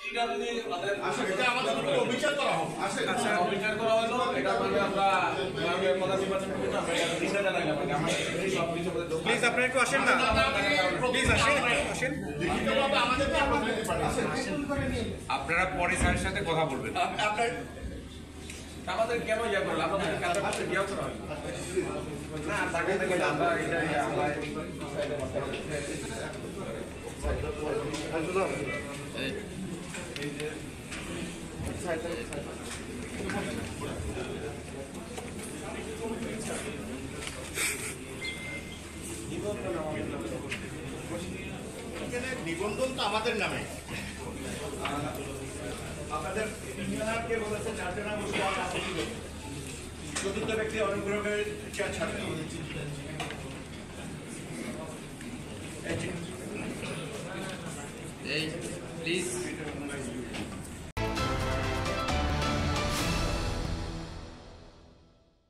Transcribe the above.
এটা যদি এটা আমাদের উপর অবিচার করা হবে। আচ্ছা অবিচার করা হলো এটা মানে আমরা গ্রামের প্রধান নির্বাচন কমিটি আমরা এটা দিশা জানাইলাম মানে আমরা সব কিছু করে দেব। প্লিজ আপনারা একটু আসেন না, প্লিজ আসেন। লিখিতভাবে আমাদেরকে আপনাদের পাঠাচ্ছেন। আপনারা পরে স্যারের সাথে কথা বলবেন। আপনার আমাদের কেন ইয়া করলো আমাদের কাছে কাছে ইয়া করা হয় না তাকে থেকে আমরা এটা আমরা নিবন্ধন তো আমাদের নামে। আপনাদের ইঞ্জিনিয়ারকে বলেছে চারজনা বসে চতুর্থ ব্যক্তি অনুগ্রহের চেয়ার ছাড়বে। এই প্লিজ